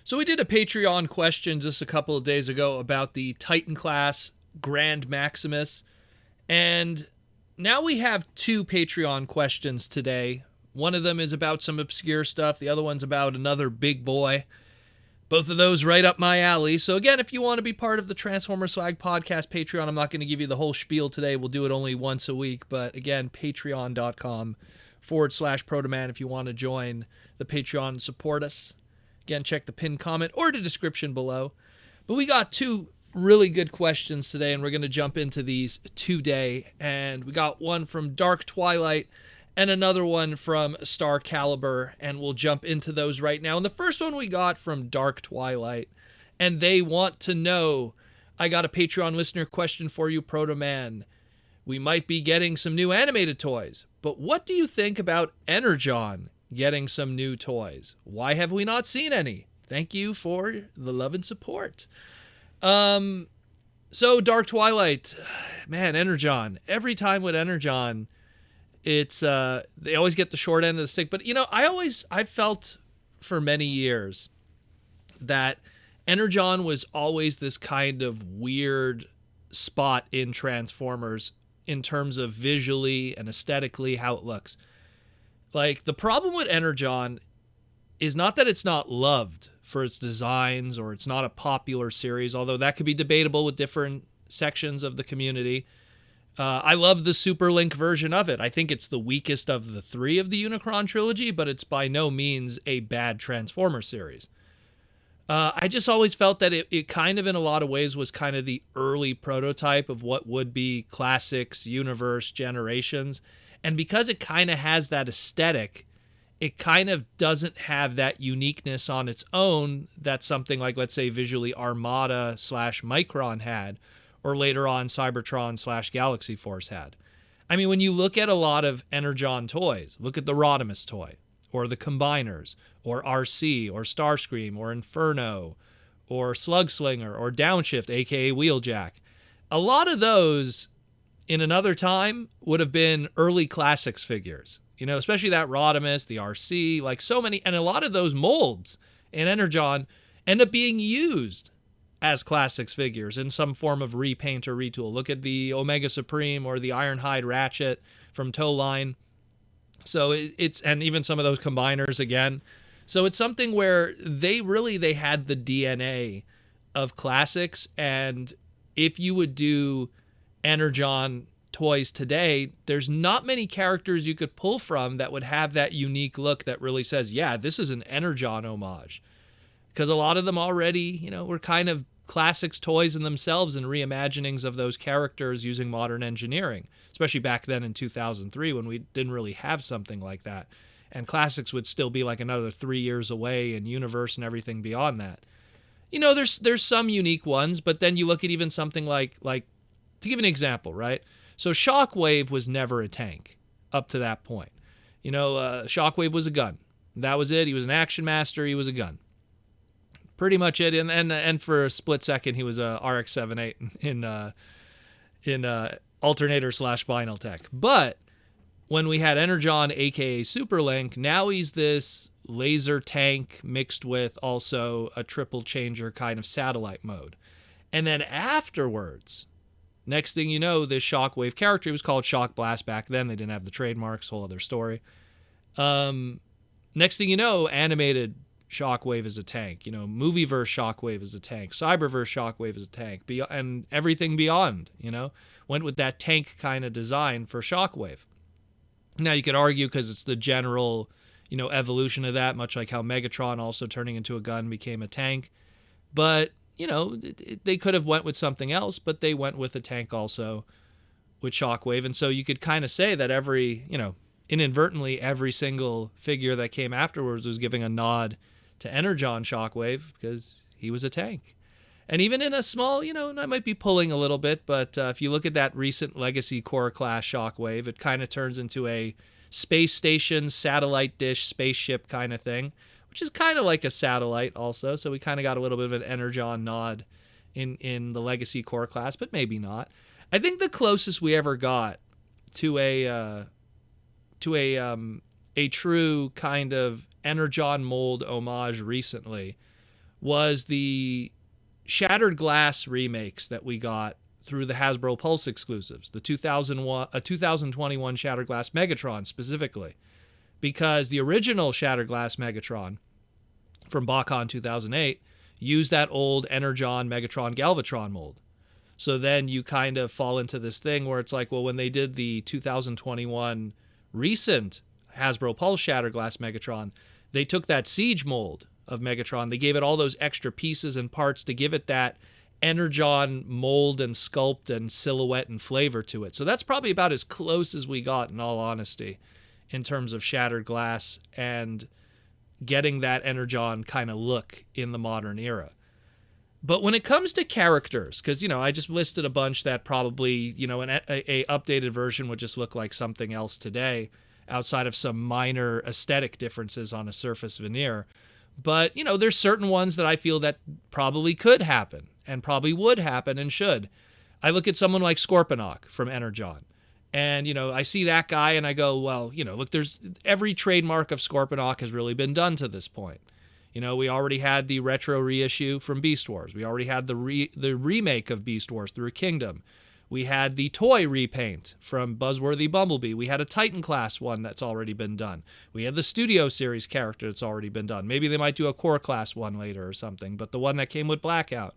So we did a Patreon question just a couple of days ago about the Titan class Grand Maximus, and now we have two Patreon questions today. One of them is about some obscure stuff, the other one's about another big boy. Both of those right up my alley. So again, if you want to be part of the Transformers Slag podcast Patreon, I'm not going to give you the whole spiel today. We'll do it only once a week. But again, patreon.com/Protoman if you want to join the Patreon and support us. Again, check the pinned comment or the description below. But we got two really good questions today, and we're going to jump into these today. And we got one from Dark Twilight and another one from Star Caliber, and we'll jump into those right now. And the first one we got from Dark Twilight, and they want to know, I got a Patreon listener question for you, Proto-Man. We might be getting some new animated toys, but what do you think about Energon getting some new toys? Why have we not seen any? Thank you for the love and support. So Dark Twilight, man, Energon. Every time with Energon, it's they always get the short end of the stick. But I've felt for many years that Energon was always this kind of weird spot in Transformers in terms of visually and aesthetically how it looks. Like, the problem with Energon is not that it's not loved for its designs or it's not a popular series, although that could be debatable with different sections of the community. I love the Superlink version of it. I think it's the weakest of the three of the Unicron trilogy, but it's by no means a bad Transformer series. I just always felt that it kind of, in a lot of ways, was kind of the early prototype of what would be Classics, Universe, Generations. And because it kind of has that aesthetic, it kind of doesn't have that uniqueness on its own that something like, let's say, visually Armada/Micron had, or later on Cybertron/Galaxy Force had. I mean, when you look at a lot of Energon toys, look at the Rodimus toy, or the Combiners, or RC, or Starscream, or Inferno, or Slugslinger, or Downshift, aka Wheeljack. A lot of those, in another time, would have been early Classics figures. You know, especially that Rodimus, the RC, like so many, and a lot of those molds in Energon end up being used as Classics figures in some form of repaint or retool. Look at the Omega Supreme or the Ironhide Ratchet from Tow Line. So it's, and even some of those Combiners again. So it's something where they had the DNA of Classics, and if you would do Energon toys today, there's not many characters you could pull from that would have that unique look that really says, yeah, this is an Energon homage. Because a lot of them already, were kind of Classics toys in themselves and reimaginings of those characters using modern engineering, especially back then in 2003 when we didn't really have something like that. And Classics would still be like another 3 years away, and Universe and everything beyond that. There's some unique ones, but then you look at even something like to give an example, right? So Shockwave was never a tank up to that point. Shockwave was a gun. That was it. He was an action master. He was a gun. Pretty much it. And for a split second, he was a RX-78 in alternator/Spinal Tech. But when we had Energon, aka Superlink, now he's this laser tank mixed with also a triple changer kind of satellite mode. And then afterwards, next thing you know, this Shockwave character, he was called Shock Blast back then. They didn't have the trademarks, whole other story. Next thing you know, animated Shockwave is a tank. Movieverse Shockwave is a tank. Cyberverse Shockwave is a tank. And everything beyond, went with that tank kind of design for Shockwave. Now, you could argue because it's the general, evolution of that, much like how Megatron also turning into a gun became a tank. But they could have went with something else, but they went with a tank also with Shockwave. And so you could kind of say that inadvertently, every single figure that came afterwards was giving a nod to Energon Shockwave because he was a tank. And even in a small, I might be pulling a little bit, but if you look at that recent Legacy Core class Shockwave, it kind of turns into a space station, satellite dish, spaceship kind of thing, which is kind of like a satellite also. So we kind of got a little bit of an Energon nod in the Legacy Core class, but maybe not. I think the closest we ever got to a true kind of Energon mold homage recently was the Shattered Glass remakes that we got through the Hasbro Pulse exclusives, the 2021 Shattered Glass Megatron specifically, because the original Shattered Glass Megatron from BotCon 2008 used that old Energon Megatron Galvatron mold. So then you kind of fall into this thing where it's like, well, when they did the 2021 recent Hasbro Pulse Shattered Glass Megatron, they took that Siege mold of Megatron, they gave it all those extra pieces and parts to give it that Energon mold and sculpt and silhouette and flavor to it. So that's probably about as close as we got, in all honesty, in terms of Shattered Glass and getting that Energon kind of look in the modern era. But when it comes to characters, because, I just listed a bunch that probably, a updated version would just look like something else today, outside of some minor aesthetic differences on a surface veneer. But, there's certain ones that I feel that probably could happen and probably would happen and should. I look at someone like Scorponok from Energon. And, I see that guy and I go, well, look, there's every trademark of Scorponok has really been done to this point. We already had the retro reissue from Beast Wars. We already had the remake of Beast Wars through Kingdom. We had the toy repaint from Buzzworthy Bumblebee. We had a Titan class one that's already been done. We had the Studio Series character that's already been done. Maybe they might do a core class one later or something, but the one that came with Blackout.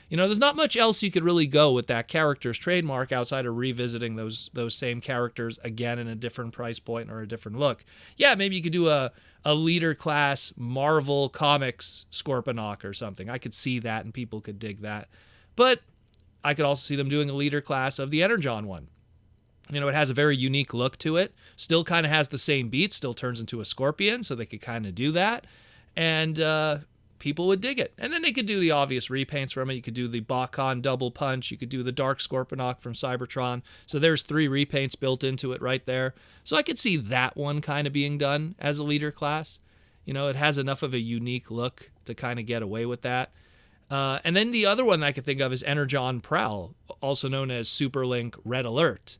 There's not much else you could really go with that character's trademark outside of revisiting those same characters again in a different price point or a different look. Yeah, maybe you could do a leader class Marvel Comics Scorponok or something. I could see that and people could dig that. But I could also see them doing a leader class of the Energon one. It has a very unique look to it. Still kind of has the same beat. Still turns into a scorpion, so they could kind of do that. And people would dig it. And then they could do the obvious repaints from it. You could do the BotCon Double Punch. You could do the Dark Scorponok from Cybertron. So there's 3 repaints built into it right there. So I could see that one kind of being done as a leader class. It has enough of a unique look to kind of get away with that. And then the other one I could think of is Energon Prowl, also known as Superlink Red Alert.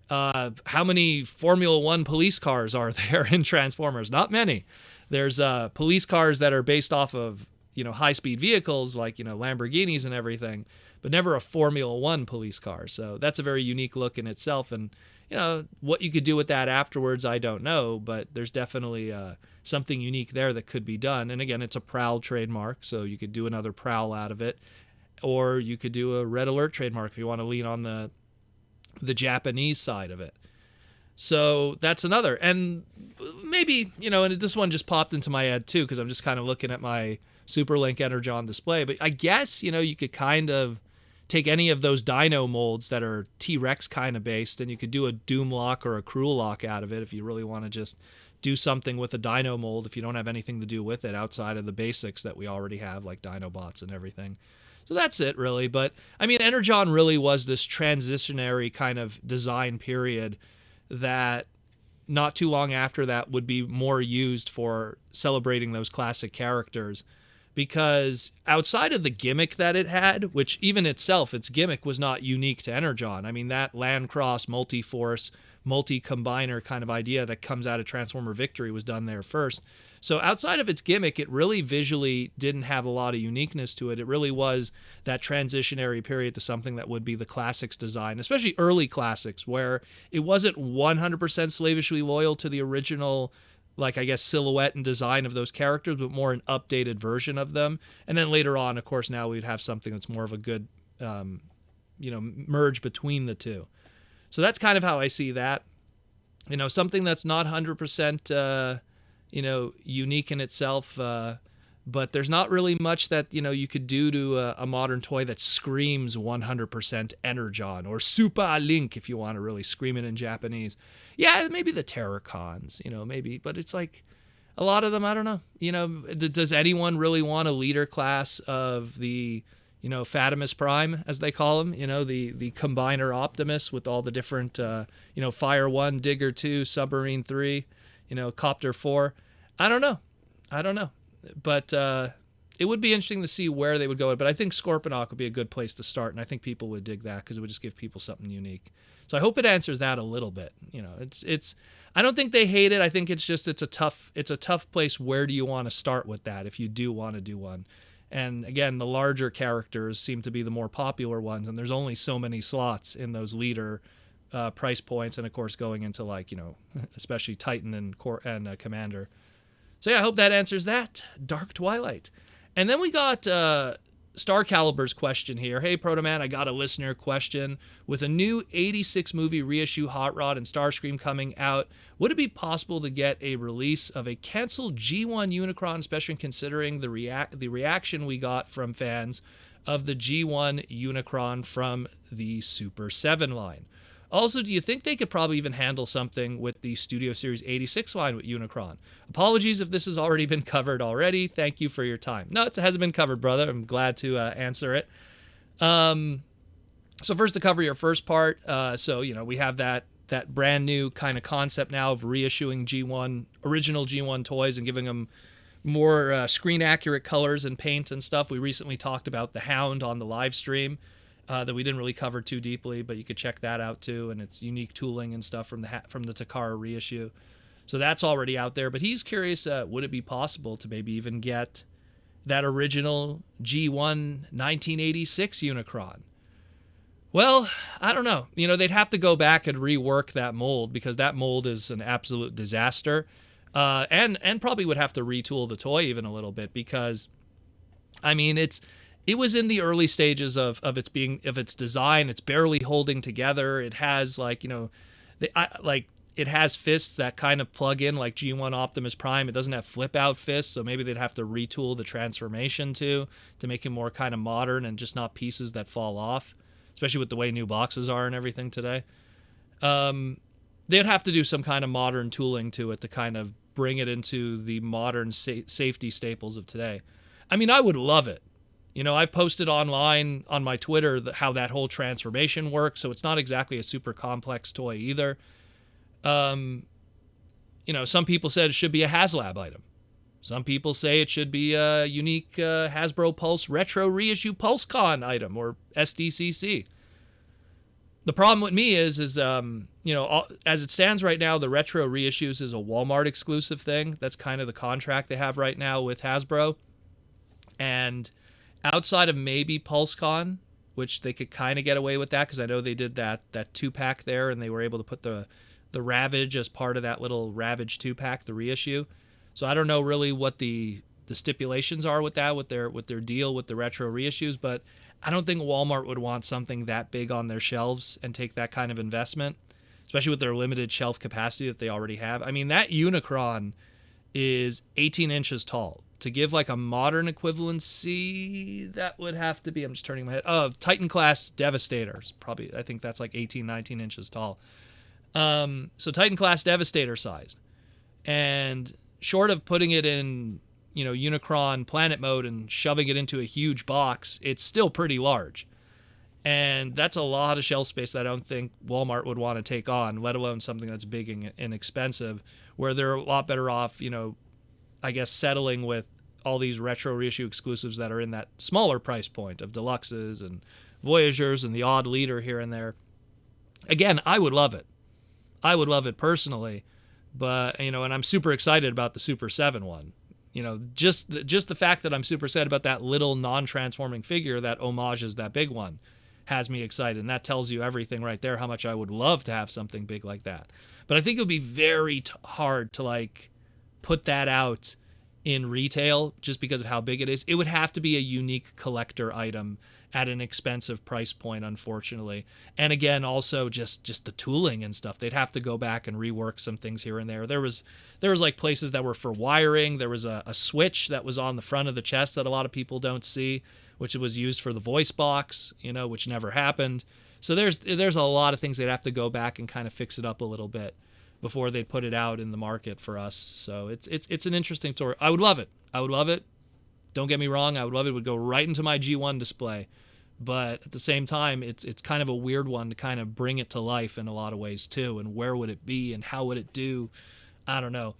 How many Formula One police cars are there in Transformers? Not many. There's police cars that are based off of, high-speed vehicles like, Lamborghinis and everything, but never a Formula One police car. So that's a very unique look in itself. And, what you could do with that afterwards, I don't know, but there's definitely something unique there that could be done. And again, it's a Prowl trademark, so you could do another Prowl out of it. Or you could do a Red Alert trademark if you want to lean on the Japanese side of it. So that's another. And maybe, and this one just popped into my head too, because I'm just kind of looking at my Superlink Energon display. But I guess, you could kind of take any of those dino molds that are T-Rex kind of based, and you could do a Doomlock or a Cruellock out of it if you really want to just do something with a dino mold if you don't have anything to do with it outside of the basics that we already have, like Dinobots and everything. So that's it, really. But, Energon really was this transitionary kind of design period that not too long after that would be more used for celebrating those classic characters, because outside of the gimmick that it had, which even itself, its gimmick was not unique to Energon. That Landcross, multi-force, multi-combiner kind of idea that comes out of Transformer Victory was done there first. So outside of its gimmick, it really visually didn't have a lot of uniqueness to it. It really was that transitionary period to something that would be the classics design, especially early classics, where it wasn't 100% slavishly loyal to the original, silhouette and design of those characters, but more an updated version of them. And then later on, of course, now we'd have something that's more of a good, merge between the two. So that's kind of how I see that. Something that's not 100%, unique in itself, but there's not really much that, you could do to a modern toy that screams 100% Energon or Superlink, if you want to really scream it in Japanese. Yeah, maybe the Terracons, maybe, but it's like a lot of them, I don't know. Does anyone really want a leader class of the, Fatimus Prime, as they call him, the Combiner Optimus with all the different, Fire 1, Digger 2, Submarine 3, Copter 4. I don't know. But it would be interesting to see where they would go. But I think Scorponok would be a good place to start, and I think people would dig that because it would just give people something unique. So I hope it answers that a little bit. It's. I don't think they hate it. I think it's a tough place. Where do you want to start with that if you do want to do one? And again, the larger characters seem to be the more popular ones, and there's only so many slots in those leader price points, and of course going into like, especially Titan and Commander. So yeah, I hope that answers that. Dark Twilight. And then we got Star Caliber's question here. Hey, Protoman, I got a listener question. With a new 86 movie reissue Hot Rod and Starscream coming out, would it be possible to get a release of a canceled G1 Unicron, especially considering the reaction we got from fans of the G1 Unicron from the Super 7 line? Also, do you think they could probably even handle something with the Studio Series 86 line with Unicron? Apologies if this has already been covered already. Thank you for your time. No, it hasn't been covered, brother. I'm glad to answer it. So first, to cover your first part, we have that brand new kind of concept now of reissuing original G1 toys and giving them more screen-accurate colors and paint and stuff. We recently talked about the Hound on the live stream. That we didn't really cover too deeply, but you could check that out too, and it's unique tooling and stuff from the Takara reissue. So that's already out there, but he's curious, would it be possible to maybe even get that original G1 1986 Unicron? Well, I don't know. They'd have to go back and rework that mold, because that mold is an absolute disaster, and probably would have to retool the toy even a little bit, because, it was in the early stages of its design. It's barely holding together. It has it has fists that kind of plug in like G1 Optimus Prime. It doesn't have flip out fists, so maybe they'd have to retool the transformation to make it more kind of modern and just not pieces that fall off, especially with the way new boxes are and everything today. They'd have to do some kind of modern tooling to it to kind of bring it into the modern safety staples of today. I would love it. I've posted online on my Twitter how that whole transformation works, so it's not exactly a super complex toy either. Some people said it should be a HasLab item. Some people say it should be a unique Hasbro Pulse Retro Reissue PulseCon item, or SDCC. The problem with me is as it stands right now, the Retro Reissues is a Walmart exclusive thing. That's kind of the contract they have right now with Hasbro. And outside of maybe PulseCon, which they could kind of get away with that, because I know they did that 2-pack there, and they were able to put the Ravage as part of that little Ravage 2-pack, the reissue. So I don't know really what the stipulations are with that, with their deal with the retro reissues, but I don't think Walmart would want something that big on their shelves and take that kind of investment, especially with their limited shelf capacity that they already have. That Unicron is 18 inches tall. To give like a modern equivalency, that would have to be, I'm just turning my head, Titan class Devastators. Probably, I think that's like 18, 19 inches tall. So Titan class Devastator sized. And short of putting it in, Unicron planet mode and shoving it into a huge box, it's still pretty large. And that's a lot of shelf space that I don't think Walmart would want to take on, let alone something that's big and expensive, where they're a lot better off, settling with all these retro reissue exclusives that are in that smaller price point of deluxes and Voyagers and the odd leader here and there. Again, I would love it. I would love it personally, but, and I'm super excited about the Super 7 one. Just the fact that I'm super excited about that little non-transforming figure that homages that big one has me excited, and that tells you everything right there, how much I would love to have something big like that. But I think it would be very hard to, put that out in retail just because of how big it is. It would have to be a unique collector item at an expensive price point, unfortunately. And again, also just the tooling and stuff. They'd have to go back and rework some things here and there. There was places that were for wiring. There was a switch that was on the front of the chest that a lot of people don't see, which was used for the voice box, which never happened. So there's a lot of things they'd have to go back and kind of fix it up a little bit before they put it out in the market for us. So it's an interesting story. I would love it. Don't get me wrong. I would love it. It would go right into my G1 display. But at the same time, it's kind of a weird one to kind of bring it to life in a lot of ways too. And where would it be and how would it do? I don't know.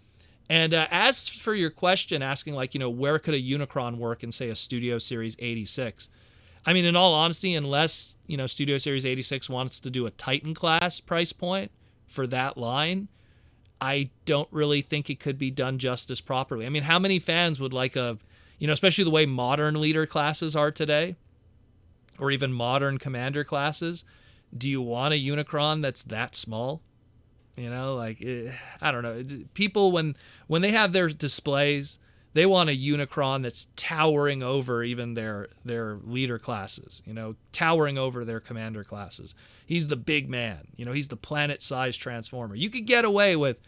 And as for your question, asking where could a Unicron work in, say, a Studio Series 86? In all honesty, unless, Studio Series 86 wants to do a Titan class price point for that line, I don't really think it could be done justice properly. How many fans would like a especially the way modern leader classes are today, or even modern commander classes. Do you want a Unicron that's that small? I don't know. People, when they have their displays, they want a Unicron that's towering over even their leader classes, towering over their commander classes. He's the big man. He's the planet-sized Transformer. You could get away with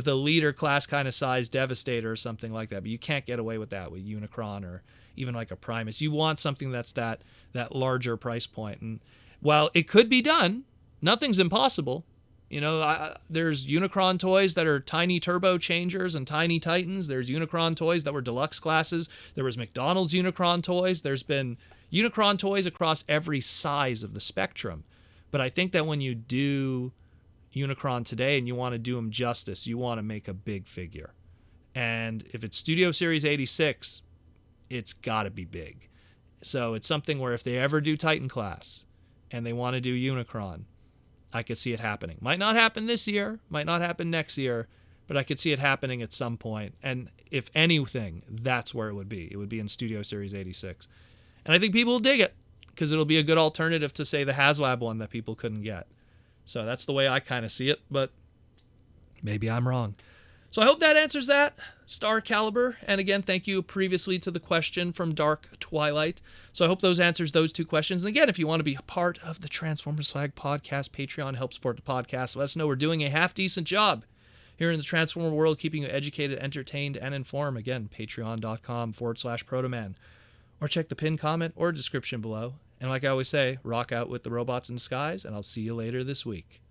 a leader class kind of size Devastator or something like that, but you can't get away with that with Unicron or even like a Primus. You want something that's that larger price point. And while it could be done, nothing's impossible. There's Unicron toys that are tiny turbo changers and tiny Titans. There's Unicron toys that were deluxe classes. There was McDonald's Unicron toys. There's been Unicron toys across every size of the spectrum. But I think that when you do Unicron today and you want to do them justice, you want to make a big figure. And if it's Studio Series 86, it's got to be big. So it's something where if they ever do Titan class and they want to do Unicron, I could see it happening. Might not happen this year, might not happen next year, but I could see it happening at some point. And if anything, that's where it would be. It would be in Studio Series 86. And I think people will dig it because it'll be a good alternative to, say, the HasLab one that people couldn't get. So that's the way I kind of see it, but maybe I'm wrong. So I hope that answers that, Star Caliber. And again, thank you previously to the question from Dark Twilight. So I hope those answers those two questions. And again, if you want to be a part of the Transformers Slag podcast, Patreon, help support the podcast, let us know we're doing a half-decent job here in the Transformer world, keeping you educated, entertained, and informed. Again, patreon.com/Protoman. Or check the pinned comment or description below. And like I always say, rock out with the robots in disguise, and I'll see you later this week.